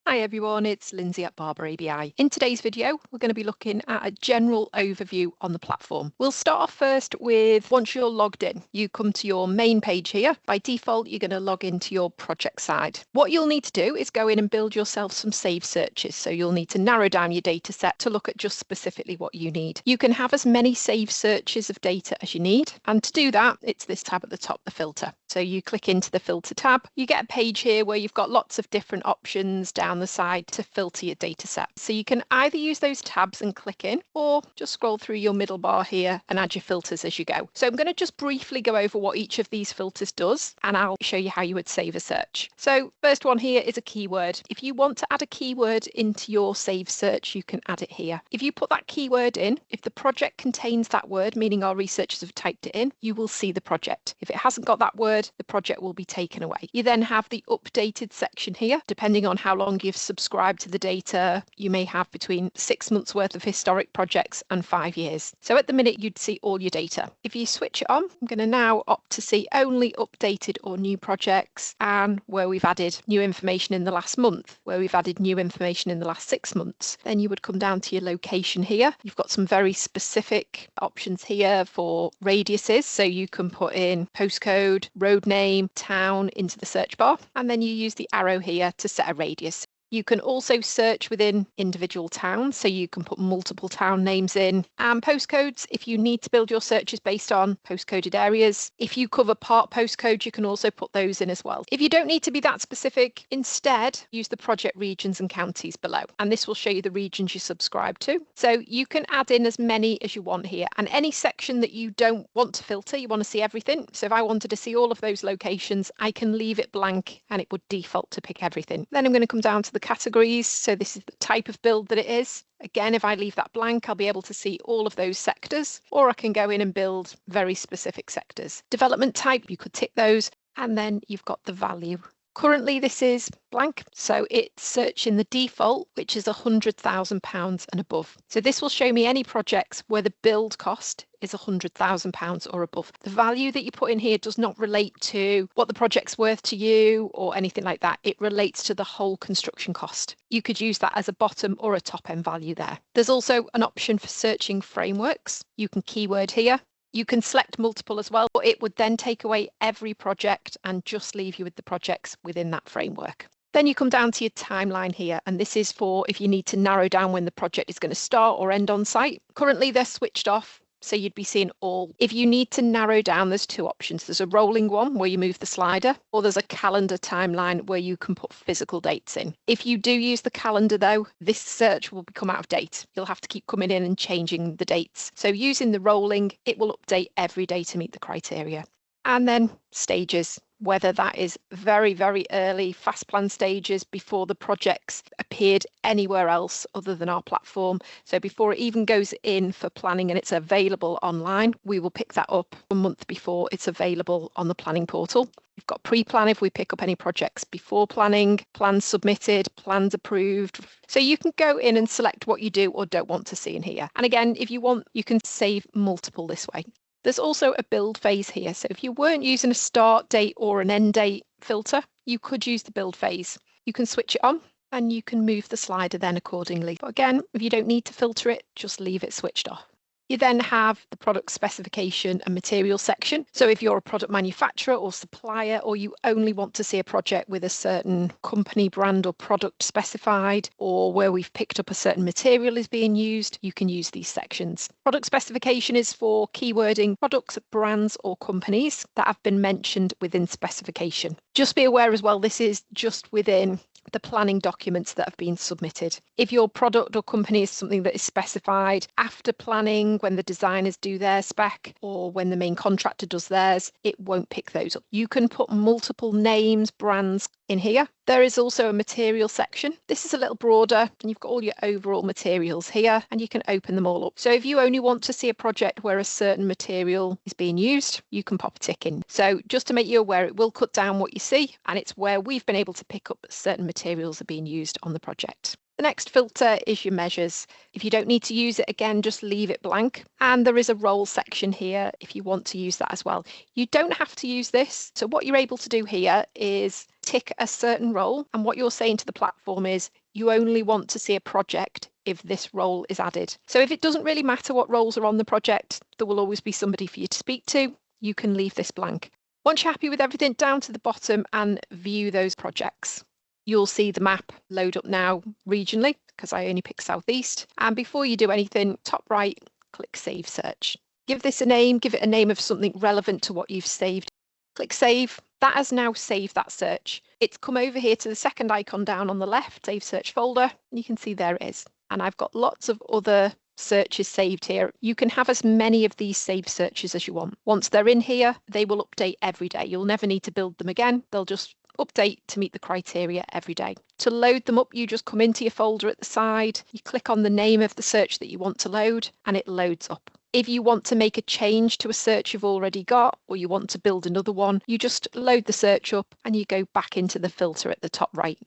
Hi everyone, it's Lynsey at Barbour ABI. In today's video, we're going to be looking at a general overview on the platform. We'll start off first with once you're logged in, you come to your main page here. By default, you're going to log into your project side. What you'll need to do is go in and build yourself some save searches. So you'll need to narrow down your data set to look at just specifically what you need. You can have as many save searches of data as you need. And to do that, it's this tab at the top, the filter. So you click into the filter tab, you get a page here where you've got lots of different options down the side to filter your data set. So you can either use those tabs and click in, or just scroll through your middle bar here and add your filters as you go. So I'm going to just briefly go over what each of these filters does, and I'll show you how you would save a search. So first one here is a keyword. If you want to add a keyword into your save search, you can add it here. If you put that keyword in, if the project contains that word, meaning our researchers have typed it in, you will see the project. If it hasn't got that word, the project will be taken away. You then have the updated section here. Depending on how long you've subscribed to the data, you may have between 6 months worth of historic projects and 5 years. So at the minute, you'd see all your data. If you switch it on, I'm going to now opt to see only updated or new projects, and where we've added new information in the last month, where we've added new information in the last 6 months. Then you would come down to your location here. You've got some very specific options here for radiuses. So you can put in postcode, road name, town into the search bar, and then you use the arrow here to set a radius. You can also search within individual towns, so you can put multiple town names in, and postcodes if you need to build your searches based on postcoded areas. If you cover part postcode, you can also put those in as well. If you don't need to be that specific, instead use the project regions and counties below, and this will show you the regions you subscribe to. So you can add in as many as you want here, and any section that you don't want to filter, you want to see everything. So if I wanted to see all of those locations, I can leave it blank and it would default to pick everything. Then I'm going to come down to the categories. So this is the type of build that it is. Again, if I leave that blank, I'll be able to see all of those sectors, or I can go in and build very specific sectors. Development type, you could tick those, and then you've got the value. Currently, this is blank, so it's searching the default, which is £100,000 and above. So this will show me any projects where the build cost is £100,000 or above. The value that you put in here does not relate to what the project's worth to you or anything like that. It relates to the whole construction cost. You could use that as a bottom or a top end value there. There's also an option for searching frameworks. You can keyword here. You can select multiple as well, but it would then take away every project and just leave you with the projects within that framework. Then you come down to your timeline here, and this is for if you need to narrow down when the project is going to start or end on site. Currently, they're switched off, so you'd be seeing all. If you need to narrow down, there's two options. There's a rolling one where you move the slider, or there's a calendar timeline where you can put physical dates in. If you do use the calendar though, this search will become out of date. You'll have to keep coming in and changing the dates. So using the rolling, it will update every day to meet the criteria. And then stages, whether that is very, very early fast plan stages before the projects appeared anywhere else other than our platform. So before it even goes in for planning and it's available online, we will pick that up a month before it's available on the planning portal. We've got pre-plan if we pick up any projects before planning, plans submitted, plans approved. So you can go in and select what you do or don't want to see in here. And again, if you want, you can save multiple this way. There's also a build phase here. So if you weren't using a start date or an end date filter, you could use the build phase. You can switch it on and you can move the slider then accordingly. But again, if you don't need to filter it, just leave it switched off. You then have the product specification and material section. So if you're a product manufacturer or supplier, or you only want to see a project with a certain company brand or product specified, or where we've picked up a certain material is being used, you can use these sections. Product specification is for keywording products, brands or companies that have been mentioned within specification. Just be aware as well, this is just within the planning documents that have been submitted. If your product or company is something that is specified after planning, when the designers do their spec or when the main contractor does theirs, it won't pick those up. You can put multiple names, brands in here. There is also a material section. This is a little broader and you've got all your overall materials here and you can open them all up. So if you only want to see a project where a certain material is being used, you can pop a tick in. So just to make you aware, it will cut down what you see, and it's where we've been able to pick up certain materials are being used on the project. The next filter is your measures. If you don't need to use it, again, just leave it blank. And there is a role section here if you want to use that as well. You don't have to use this. So what you're able to do here is tick a certain role, and what you're saying to the platform is you only want to see a project if this role is added. So if it doesn't really matter what roles are on the project, there will always be somebody for you to speak to. You can leave this blank. Once you're happy with everything, down to the bottom and view those projects. You'll see the map load up now regionally because I only pick Southeast. And before you do anything, top right, click Save Search. Give this a name, give it a name of something relevant to what you've saved. Click Save. That has now saved that search. It's come over here to the second icon down on the left, Save Search folder, and you can see there it is. And I've got lots of other searches saved here. You can have as many of these saved searches as you want. Once they're in here, they will update every day. You'll never need to build them again. They'll just update to meet the criteria every day. To load them up, you just come into your folder at the side, you click on the name of the search that you want to load, and it loads up. If you want to make a change to a search you've already got, or you want to build another one, you just load the search up and you go back into the filter at the top right.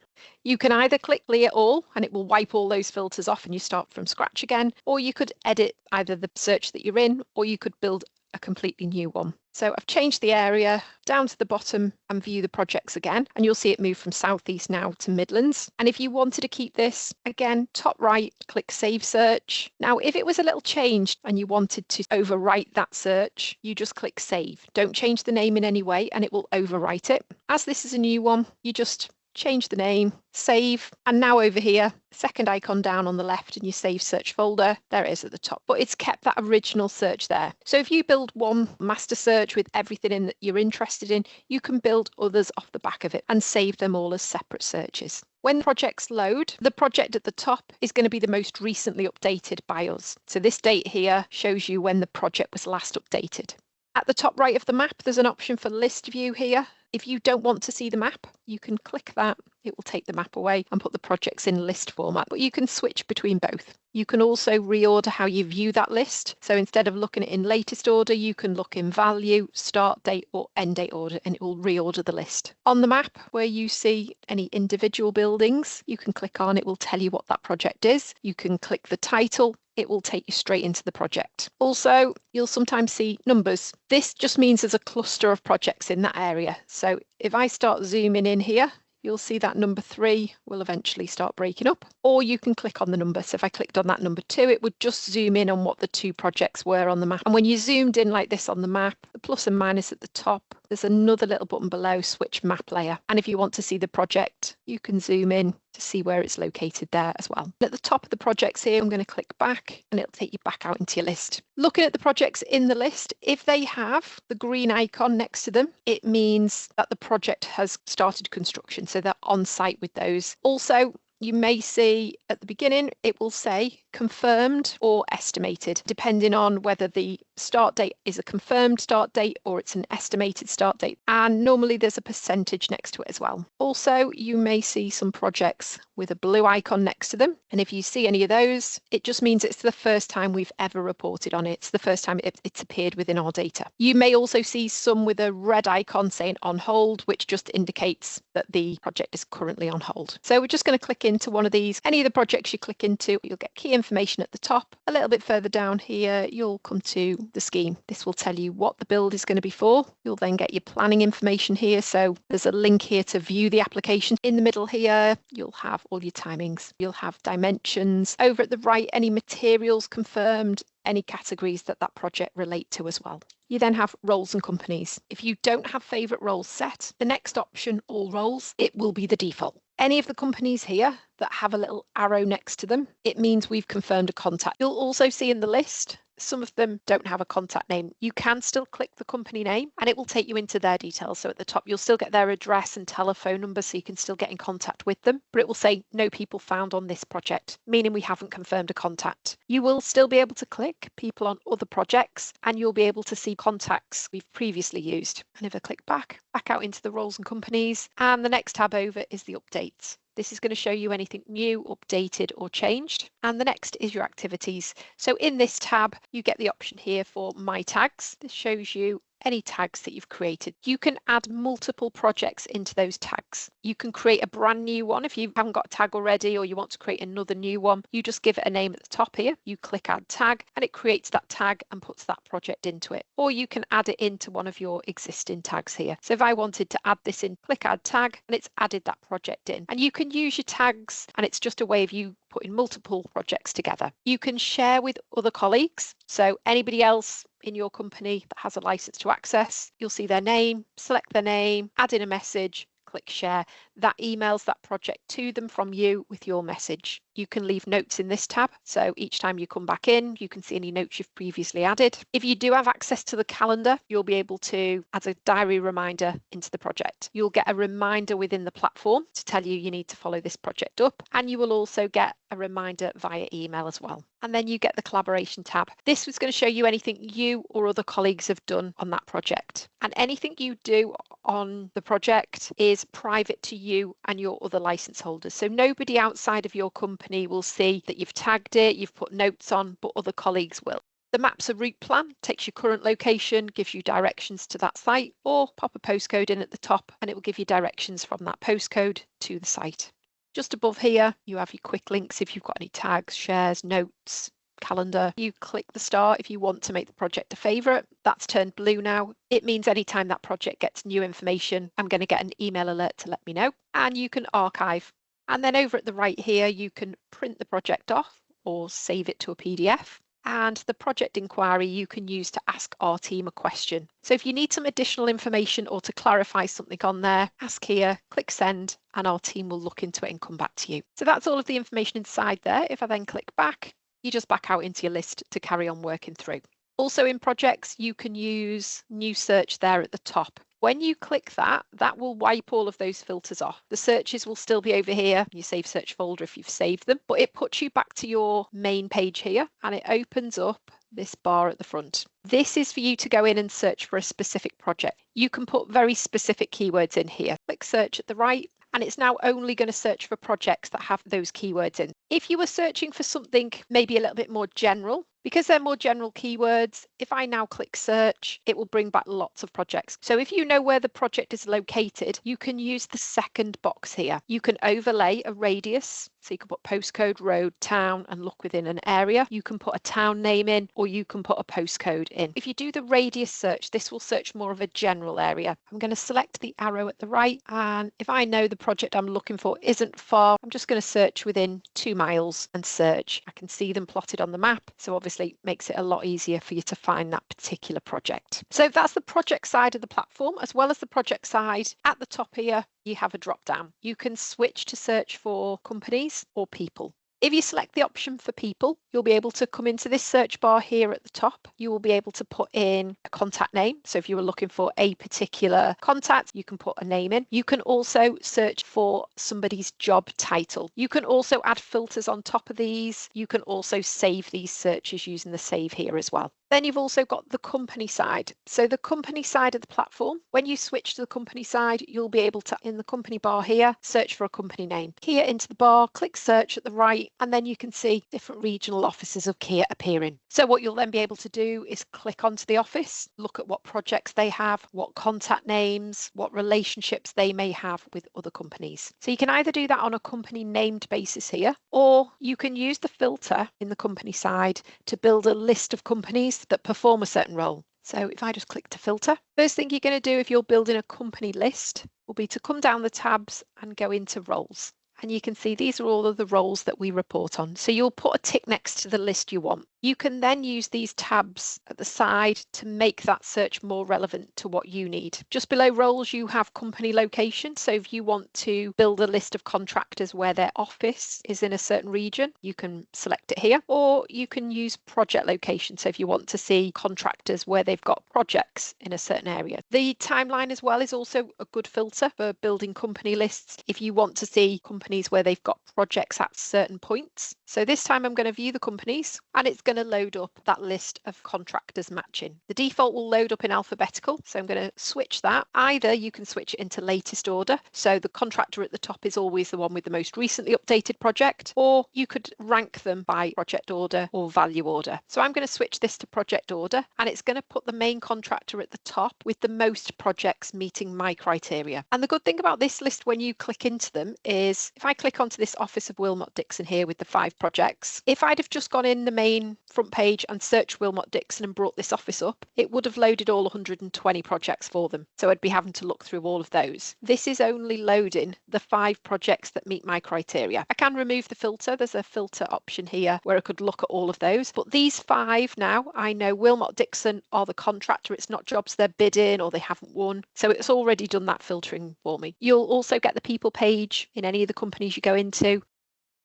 You can either click clear all and it will wipe all those filters off and you start from scratch again, or you could edit either the search that you're in, or you could build a completely new one. So I've changed the area down to the bottom and view the projects again, and you'll see it move from Southeast now to Midlands. And if you wanted to keep this, again, top right, click Save Search. Now, if it was a little changed and you wanted to overwrite that search, you just click Save. Don't change the name in any way and it will overwrite it. As this is a new one, you just change the name, save, and now over here, second icon down on the left in your Save Search folder, there it is at the top, but it's kept that original search there. So if you build one master search with everything in that you're interested in, you can build others off the back of it and save them all as separate searches. When projects load, the project at the top is going to be the most recently updated by us. So this date here shows you when the project was last updated. At the top right of the map, there's an option for list view here. If you don't want to see the map, you can click that. It will take the map away and put the projects in list format, but you can switch between both. You can also reorder how you view that list. So instead of looking at it in latest order, you can look in value, start date or end date order, and it will reorder the list. On the map where you see any individual buildings, you can click on, it will tell you what that project is. You can click the title. It will take you straight into the project. Also, you'll sometimes see numbers. This just means there's a cluster of projects in that area. So if I start zooming in here, you'll see that number 3 will eventually start breaking up, or you can click on the number. So if I clicked on that number 2, it would just zoom in on what the 2 projects were on the map. And when you zoomed in like this on the map, the plus and minus at the top, there's another little button below, switch map layer. And if you want to see the project, you can zoom in to see where it's located there as well. At the top of the projects here, I'm going to click back and it'll take you back out into your list. Looking at the projects in the list, if they have the green icon next to them, it means that the project has started construction. So they're on site with those. Also, you may see at the beginning, it will say confirmed or estimated, depending on whether the start date is a confirmed start date or it's an estimated start date. And normally there's a percentage next to it as well. Also, you may see some projects with a blue icon next to them. And if you see any of those, it just means it's the first time we've ever reported on it. It's the first time it's appeared within our data. You may also see some with a red icon saying on hold, which just indicates that the project is currently on hold. So we're just going to click into one of these. Any of the projects you click into, you'll get key information at the top. A little bit further down here, you'll come to the scheme. This will tell you what the build is going to be for. You'll then get your planning information here. So there's a link here to view the application. In the middle here, you'll have all your timings. You'll have dimensions. Over at the right, any materials confirmed, any categories that project relate to as well. You then have roles and companies. If you don't have favourite roles set, the next option, all roles, it will be the default. Any of the companies here that have a little arrow next to them, it means we've confirmed a contact. You'll also see in the list, some of them don't have a contact name. You can still click the company name and it will take you into their details. So at the top, you'll still get their address and telephone number so you can still get in contact with them. But it will say no people found on this project, meaning we haven't confirmed a contact. You will still be able to click people on other projects and you'll be able to see contacts we've previously used. And if I click back out into the roles and companies, and the next tab over is the updates. This is going to show you anything new, updated or changed. And the next is your activities. So in this tab, you get the option here for My Tags. This shows you any tags that you've created. You can add multiple projects into those tags. You can create a brand new one if you haven't got a tag already, or you want to create another new one. You just give it a name at the top here. You click add tag and it creates that tag and puts that project into it. Or you can add it into one of your existing tags here. So if I wanted to add this in, click add tag and it's added that project in. And you can use your tags, and it's just a way of you putting multiple projects together. You can share with other colleagues. So anybody else in your company that has a license to access, you'll see their name, select their name, add in a message, click share. That emails that project to them from you with your message. You can leave notes in this tab. So each time you come back in, you can see any notes you've previously added. If you do have access to the calendar, you'll be able to add a diary reminder into the project. You'll get a reminder within the platform to tell you need to follow this project up. And you will also get a reminder via email as well. And then you get the collaboration tab. This was going to show you anything you or other colleagues have done on that project. And anything you do on the project is private to you and your other license holders. So nobody outside of your company will see that you've tagged it, you've put notes on, but other colleagues will. The map's a route plan, takes your current location, gives you directions to that site, or pop a postcode in at the top and it will give you directions from that postcode to the site. Just above here, you have your quick links if you've got any tags, shares, notes, calendar. You click the star if you want to make the project a favourite. That's turned blue now. It means anytime that project gets new information, I'm going to get an email alert to let me know. And you can archive. And then over at the right here, you can print the project off or save it to a PDF. And the project inquiry you can use to ask our team a question. So if you need some additional information or to clarify something on there, ask here, click send, and our team will look into it and come back to you. So that's all of the information inside there. If I then click back, you just back out into your list to carry on working through. Also in projects, you can use new search there at the top. When you click that, that will wipe all of those filters off. The searches will still be over here, your save search folder if you've saved them, but it puts you back to your main page here and it opens up this bar at the front. This is for you to go in and search for a specific project. You can put very specific keywords in here. Click search at the right, and it's now only going to search for projects that have those keywords in. If you were searching for something maybe a little bit more general, because they're more general keywords, if I now click search, it will bring back lots of projects. So if you know where the project is located, you can use the second box here. You can overlay a radius. So you can put postcode, road, town, and look within an area. You can put a town name in, or you can put a postcode in. If you do the radius search, this will search more of a general area. I'm going to select the arrow at the right. And if I know the project I'm looking for isn't far, I'm just going to search within 2 miles and search. I can see them plotted on the map. So obviously it makes it a lot easier for you to find that particular project. So that's the project side of the platform, as well as the project side. At the top here, you have a drop down. You can switch to search for companies or people. If you select the option for people, you'll be able to come into this search bar here at the top. You will be able to put in a contact name. So if you were looking for a particular contact, you can put a name in. You can also search for somebody's job title. You can also add filters on top of these. You can also save these searches using the save here as well. Then you've also got the company side. So the company side of the platform, when you switch to the company side, you'll be able to, in the company bar here, search for a company name. Kia into the bar, click search at the right, and then you can see different regional offices of Kia appearing. So what you'll then be able to do is click onto the office, look at what projects they have, what contact names, what relationships they may have with other companies. So you can either do that on a company named basis here, or you can use the filter in the company side to build a list of companies that perform a certain role. So if I just click to filter, first thing you're going to do if you're building a company list will be to come down the tabs and go into roles. And you can see these are all of the roles that we report on. So you'll put a tick next to the list you want. You can then use these tabs at the side to make that search more relevant to what you need. Just below roles, you have company location. So if you want to build a list of contractors where their office is in a certain region, you can select it here, or you can use project location. So if you want to see contractors where they've got projects in a certain area. The timeline as well is also a good filter for building company lists. If you want to see companies where they've got projects at certain points. So this time I'm going to view the companies and it's going to load up that list of contractors matching. The default will load up in alphabetical, so I'm going to switch that. Either you can switch it into latest order, so the contractor at the top is always the one with the most recently updated project, or you could rank them by project order or value order. So I'm going to switch this to project order and it's going to put the main contractor at the top with the most projects meeting my criteria. And the good thing about this list when you click into them is if I click onto this Office of Wilmot Dixon here with the 5 projects, if I'd have just gone in the main front page and searched Wilmot Dixon and brought this office up, it would have loaded all 120 projects for them. So I'd be having to look through all of those. This is only loading the 5 projects that meet my criteria. I can remove the filter. There's a filter option here where I could look at all of those. But these 5 now, I know Wilmot Dixon are the contractor. It's not jobs they're bidding or they haven't won. So it's already done that filtering for me. You'll also get the people page in any of the companies you go into.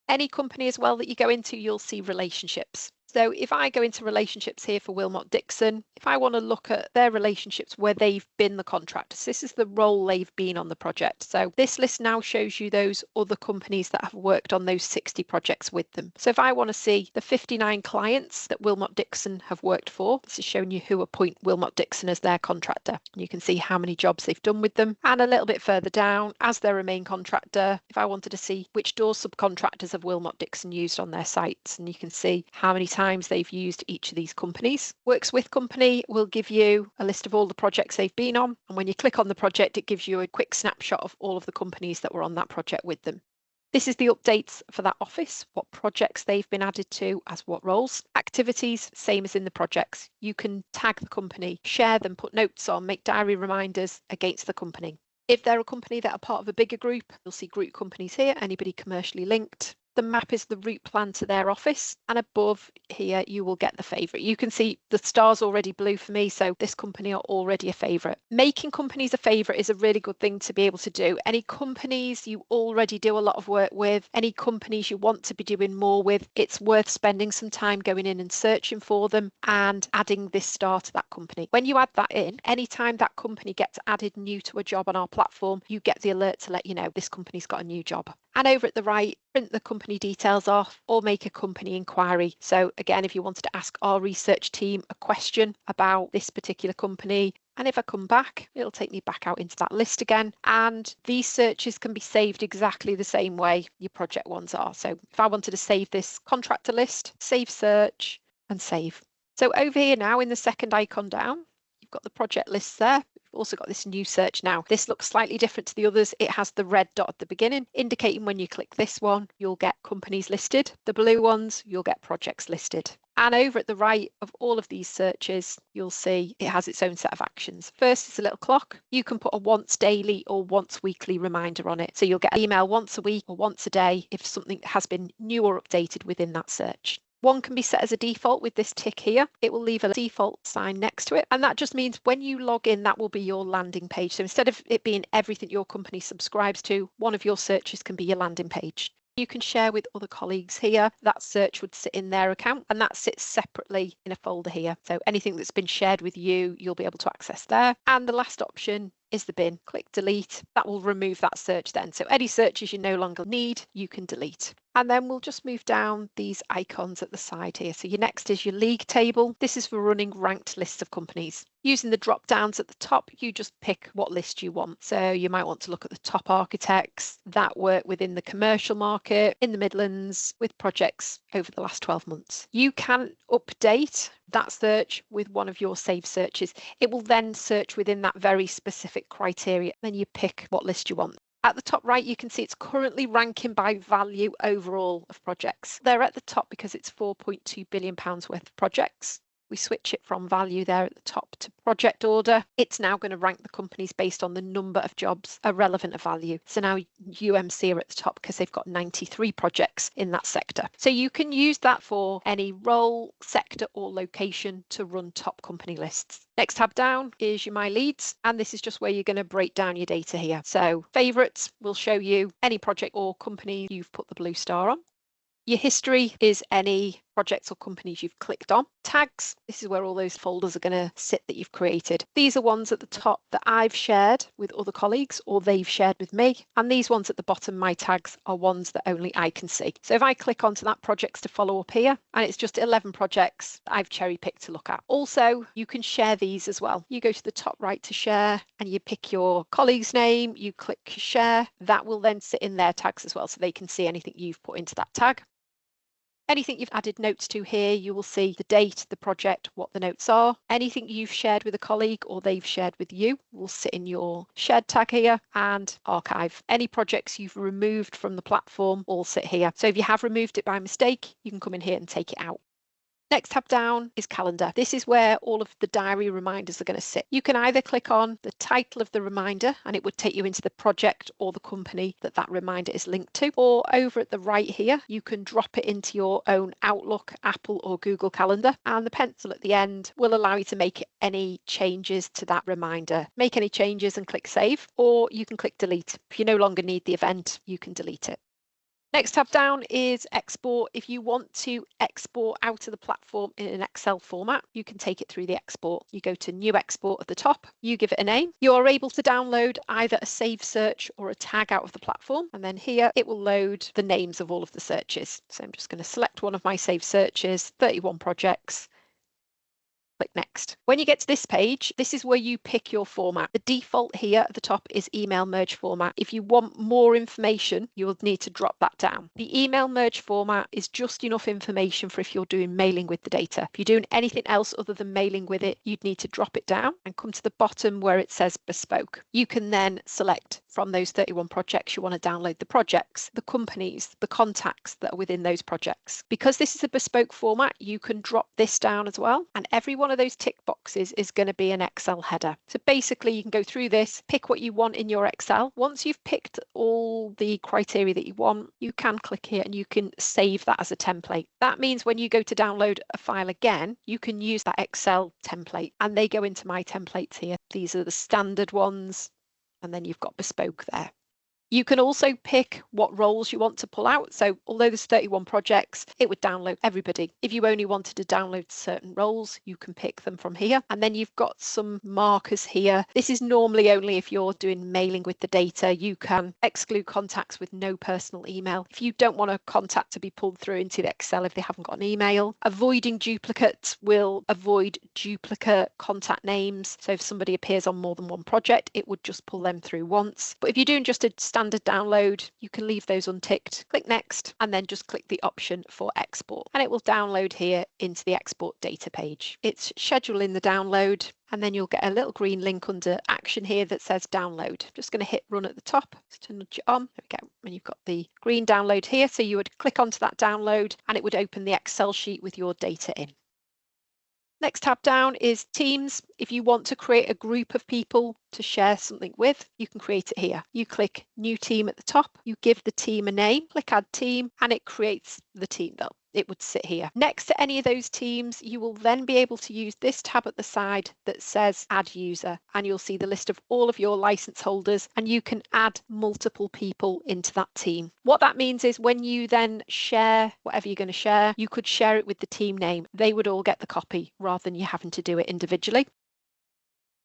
Any company as well that you go into, you'll see relationships. So if I go into relationships here for Wilmot Dixon, if I want to look at their relationships where they've been the contractors, this is the role they've been on the project. So this list now shows you those other companies that have worked on those 60 projects with them. So if I want to see the 59 clients that Wilmot Dixon have worked for, this is showing you who appoint Wilmot Dixon as their contractor. And you can see how many jobs they've done with them. And a little bit further down, as they're a main contractor, if I wanted to see which door subcontractors have Wilmot Dixon used on their sites, and you can see how many times they've used each of these companies. Works with company will give you a list of all the projects they've been on, and when you click on the project it gives you a quick snapshot of all of the companies that were on that project with them. This is the updates for that office, what projects they've been added to as what roles. Activities, same as in the projects. You can tag the company, share them, put notes on, make diary reminders against the company. If they're a company that are part of a bigger group, you'll see group companies here, anybody commercially linked. The map is the route plan to their office, and above here you will get the favourite. You can see the star's already blue for me, so this company are already a favourite. Making companies a favourite is a really good thing to be able to do. Any companies you already do a lot of work with, any companies you want to be doing more with, it's worth spending some time going in and searching for them and adding this star to that company. When you add that in, anytime that company gets added new to a job on our platform, you get the alert to let you know this company's got a new job. And over at the right, print the company details off or make a company inquiry. So again, if you wanted to ask our research team a question about this particular company, and if I come back, it'll take me back out into that list again. And these searches can be saved exactly the same way your project ones are. So if I wanted to save this contractor list, save search and save. So over here now in the second icon down, you've got the project lists there. We've also got this new search now. This looks slightly different to the others. It has the red dot at the beginning, indicating when you click this one, you'll get companies listed. The blue ones, you'll get projects listed. And over at the right of all of these searches, you'll see it has its own set of actions. First is a little clock. You can put a once daily or once weekly reminder on it. So you'll get an email once a week or once a day if something has been new or updated within that search. One can be set as a default with this tick here. It will leave a default sign next to it. And that just means when you log in, that will be your landing page. So instead of it being everything your company subscribes to, one of your searches can be your landing page. You can share with other colleagues here. That search would sit in their account and that sits separately in a folder here. So anything that's been shared with you, you'll be able to access there. And the last option is the bin. Click delete. That will remove that search then. So any searches you no longer need, you can delete. And then we'll just move down these icons at the side here. So your next is your league table. This is for running ranked lists of companies. Using the drop downs at the top, you just pick what list you want. So you might want to look at the top architects that work within the commercial market in the Midlands with projects over the last 12 months. You can update that search with one of your saved searches. It will then search within that very specific criteria. Then you pick what list you want. At the top right, you can see it's currently ranking by value overall of projects. They're at the top because it's £4.2 billion worth of projects. We switch it from value there at the top to project order. It's now going to rank the companies based on the number of jobs are relevant of value. So now UMC are at the top because they've got 93 projects in that sector. So you can use that for any role, sector or location to run top company lists. Next tab down is your My Leads, and this is just where you're going to break down your data here. So favourites will show you any project or company you've put the blue star on. Your history is any projects or companies you've clicked on. Tags, this is where all those folders are going to sit that you've created. These are ones at the top that I've shared with other colleagues or they've shared with me. And these ones at the bottom, my tags, are ones that only I can see. So if I click onto that projects to follow up here, and it's just 11 projects that I've cherry picked to look at. Also, you can share these as well. You go to the top right to share and you pick your colleague's name, you click share. That will then sit in their tags as well, so they can see anything you've put into that tag. Anything you've added notes to here, you will see the date, the project, what the notes are. Anything you've shared with a colleague or they've shared with you will sit in your shared tag here, and archive. Any projects you've removed from the platform all sit here. So if you have removed it by mistake, you can come in here and take it out. Next tab down is calendar. This is where all of the diary reminders are going to sit. You can either click on the title of the reminder and it would take you into the project or the company that that reminder is linked to, or over at the right here you can drop it into your own Outlook, Apple or Google Calendar, and the pencil at the end will allow you to make any changes to that reminder. Make any changes and click save, or you can click delete. If you no longer need the event, you can delete it. Next tab down is export. If you want to export out of the platform in an Excel format, you can take it through the export. You go to new export at the top, you give it a name. You are able to download either a save search or a tag out of the platform. And then here it will load the names of all of the searches. So I'm just going to select one of my saved searches, 31 projects. Click next. When you get to this page, this is where you pick your format. The default here at the top is email merge format. If you want more information, you will need to drop that down. The email merge format is just enough information for if you're doing mailing with the data. If you're doing anything else other than mailing with it, you'd need to drop it down and come to the bottom where it says bespoke. You can then select from those 31 projects you want to download the projects, the companies, the contacts that are within those projects. Because this is a bespoke format, you can drop this down as well, and every one of those tick boxes is going to be an Excel header. So basically you can go through this, pick what you want in your Excel. Once you've picked all the criteria that you want, you can click here and you can save that as a template. That means when you go to download a file again, you can use that Excel template, and they go into my templates here. These are the standard ones, and then you've got bespoke there. You can also pick what roles you want to pull out. So although there's 31 projects, it would download everybody. If you only wanted to download certain roles, you can pick them from here. And then you've got some markers here. This is normally only if you're doing mailing with the data. You can exclude contacts with no personal email. If you don't want a contact to be pulled through into the Excel if they haven't got an email. Avoiding duplicates will avoid duplicate contact names. So if somebody appears on more than one project, it would just pull them through once. But if you're doing just a standard download, you can leave those unticked, click next, and then just click the option for export, and it will download here into the export data page. It's scheduling the download, and then you'll get a little green link under action here that says download. Just going to hit run at the top just to nudge it on. There we go. And you've got the green download here, so you would click onto that download and it would open the Excel sheet with your data in. Next tab down is Teams. If you want to create a group of people to share something with, you can create it here. You click New Team at the top, you give the team a name, click Add Team, and it creates the team that it would sit here. Next to any of those teams, you will then be able to use this tab at the side that says Add User, and you'll see the list of all of your license holders, and you can add multiple people into that team. What that means is when you then share whatever you're going to share, you could share it with the team name. They would all get the copy rather than you having to do it individually.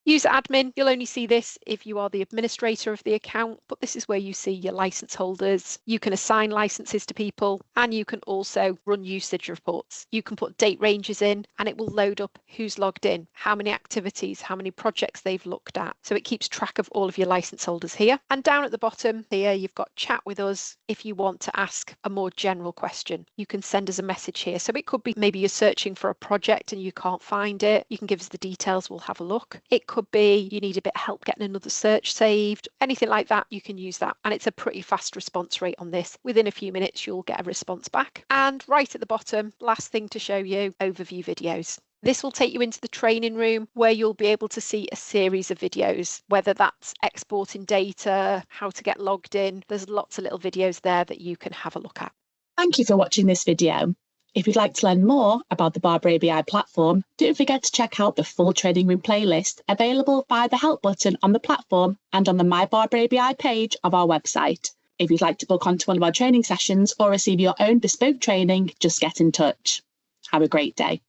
User admin, you'll only see this if you are the administrator of the account, but this is where you see your license holders. You can assign licenses to people, and you can also run usage reports. You can put date ranges in, and it will load up who's logged in, how many activities, how many projects they've looked at. So it keeps track of all of your license holders here. And down at the bottom here, you've got chat with us. If you want to ask a more general question, you can send us a message here. So it could be maybe you're searching for a project and you can't find it. You can give us the details, we'll have a look. It could be you need a bit of help getting another search saved, anything like that, you can use that. And it's a pretty fast response rate on this. Within a few minutes, you'll get a response back. And right at the bottom, last thing to show you, overview videos. This will take you into the training room where you'll be able to see a series of videos, whether that's exporting data, how to get logged in. There's lots of little videos there that you can have a look at. Thank you for watching this video. If you'd like to learn more about the Barbour ABI platform, don't forget to check out the full training room playlist available via the help button on the platform and on the My Barbour ABI page of our website. If you'd like to book onto one of our training sessions or receive your own bespoke training, just get in touch. Have a great day.